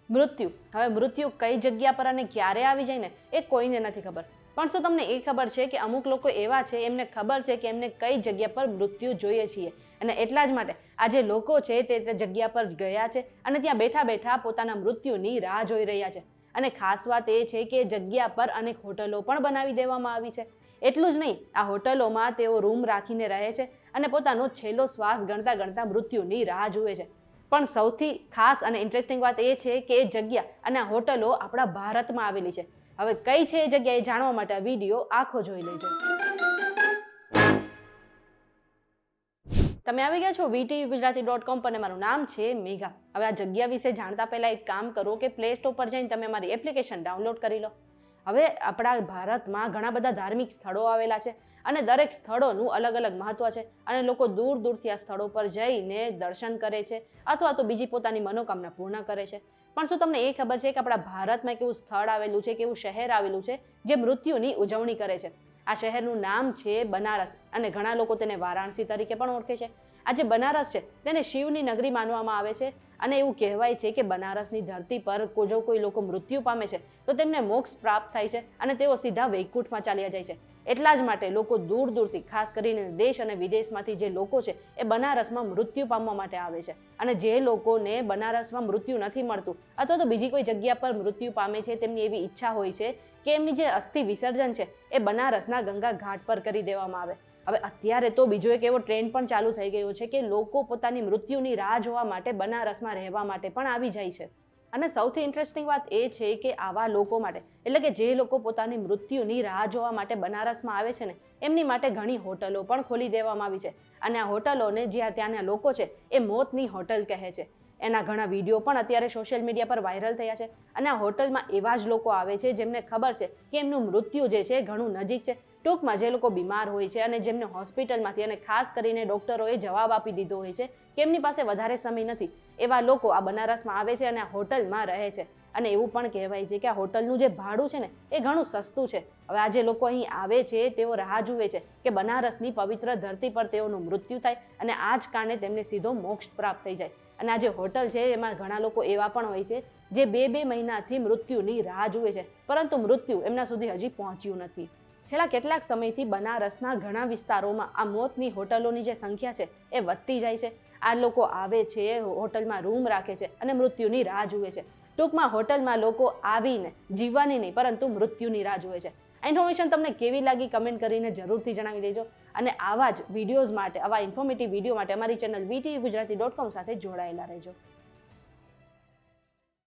મૃત્યુ. હવે મૃત્યુ કઈ જગ્યા પર અને ક્યારે આવી જાય ને એ કોઈને નથી ખબર. પણ શું તમને એ ખબર છે કે અમુક લોકો એવા છે એમને ખબર છે કે એમને કઈ જગ્યા પર મૃત્યુ જોઈએ છીએ, અને એટલા જ માટે આ જે લોકો છે તે જગ્યા પર ગયા છે અને ત્યાં બેઠા બેઠા પોતાના મૃત્યુની રાહ જોઈ રહ્યા છે. અને ખાસ વાત એ છે કે જગ્યા પર અનેક હોટલો પણ બનાવી દેવામાં આવી છે. એટલું જ નહીં, આ હોટલોમાં તેઓ રૂમ રાખીને રહે છે અને પોતાનો છેલ્લો શ્વાસ ગણતા ગણતા મૃત્યુની રાહ જુએ છે. પણ સૌથી ખાસ અને ઇન્ટરેસ્ટિંગ વાત એ છે કે એ જગ્યા અને આ હોટલો આપણા ભારતમાં આવેલી છે. હવે કઈ છે એ જગ્યા એ જાણવા માટે આ વિડીયો આખો જોઈ લેજો. તમે આવી ગયા છો VTUgujarati.com પર અને મારું નામ છે મેઘા. હવે આ જગ્યા વિશે જાણતા પહેલા એક કામ કરો કે પ્લે સ્ટોર પર જઈને તમે મારી એપ્લિકેશન ડાઉનલોડ કરી લો. હવે આપણા ભારતમાં ઘણા બધા ધાર્મિક સ્થળો આવેલા છે અને દરેક સ્થળોનું અલગ અલગ મહત્વ છે અને લોકો દૂર દૂરથી આ સ્થળો પર જઈને દર્શન કરે છે અથવા તો બીજી પોતાની મનોકામના પૂર્ણ કરે છે. પણ શું તમને એ ખબર છે કે આપણા ભારતમાં એક એવું સ્થળ આવેલું છે, કે એવું શહેર આવેલું છે જે મૃત્યુની ઉજવણી કરે છે? આ શહેરનું નામ છે બનારસ અને ઘણા લોકો તેને વારાણસી તરીકે પણ ઓળખે છે. આ જે બનારસ છે તેને શિવની નગરી માનવામાં આવે છે અને એવું કહેવાય છે કે બનારસની ધરતી પર જો કોઈ લોકો મૃત્યુ પામે છે તો તેમને મોક્ષ પ્રાપ્ત થાય છે અને તેઓ સીધા વૈકુંઠમાં ચાલ્યા જાય છે. એટલા જ માટે લોકો દૂર દૂરથી, ખાસ કરીને દેશ અને વિદેશમાંથી જે લોકો છે એ બનારસમાં મૃત્યુ પામવા માટે આવે છે. અને જે લોકોને બનારસમાં મૃત્યુ નથી મળતું અથવા તો બીજી કોઈ જગ્યા પર મૃત્યુ પામે છે, તેમની એવી ઈચ્છા હોય છે કે એમની જે અસ્થિ વિસર્જન છે એ બનારસના ગંગા ઘાટ પર કરી દેવામાં આવે. હવે અત્યારે તો બીજો એક એવો ટ્રેન્ડ પણ ચાલુ થઈ ગયો છે કે લોકો પોતાની મૃત્યુની રાહ જોવા માટે બનારસમાં રહેવા માટે પણ આવી જાય છે. અને સૌથી ઇન્ટરેસ્ટિંગ વાત એ છે કે આવા લોકો માટે, એટલે કે જે લોકો પોતાની મૃત્યુની રાહ જોવા માટે બનારસમાં આવે છે ને, એમની માટે ઘણી હોટલો પણ ખોલી દેવામાં આવી છે. અને આ હોટલોને જ્યાં ત્યાંના લોકો છે એ મોતની હોટલ કહે છે. એના ઘણા વિડીયો પણ અત્યારે સોશિયલ મીડિયા પર વાયરલ થયા છે. અને આ હોટલમાં એવા જ લોકો આવે છે જેમને ખબર છે કે એમનું મૃત્યુ જે છે ઘણું નજીક છે. ટૂંકમાં જે લોકો બીમાર હોય છે અને જેમને હોસ્પિટલમાંથી અને ખાસ કરીને ડોક્ટરોએ જવાબ આપી દીધો હોય છે કે એમની પાસે વધારે સમય નથી, એવા લોકો આ બનારસમાં આવે છે અને આ હોટલમાં રહે છે. અને એવું પણ કહેવાય છે કે આ હોટલનું જે ભાડું છે ને એ ઘણું સસ્તું છે. હવે આ જે લોકો અહીં આવે છે તેઓ રાહ જુએ છે કે બનારસની પવિત્ર ધરતી પર તેઓનું મૃત્યુ થાય અને આ જ કારણે તેમને સીધો મોક્ષ પ્રાપ્ત થઈ જાય. અને આ જે હોટલ છે એમાં ઘણા લોકો એવા પણ હોય છે જે બે મહિનાથી મૃત્યુની રાહ જુએ છે, પરંતુ મૃત્યુ એમના સુધી હજી પહોંચ્યું નથી. છેલ્લા કેટલાક સમયથી બનારસના ઘણા વિસ્તારોમાં આ મોતની હોટલોની જે સંખ્યા છે એ વધતી જાય છે. આ લોકો આવે છે, હોટલમાં રૂમ રાખે છે અને મૃત્યુની રાહ જુએ છે. ટૂંકમાં હોટલમાં લોકો આવીને જીવવાની નહીં પરંતુ મૃત્યુની રાહ જુએ છે. આ ઇન્ફોર્મેશન તમને કેવી લાગી કમેન્ટ કરીને જરૂરથી જણાવી દેજો. અને આવા જ વિડીયોઝ માટે, આવા ઇન્ફોર્મેટિવ વિડીયો માટે અમારી ચેનલ VTUgujarati.com સાથે જોડાયેલા રહેજો.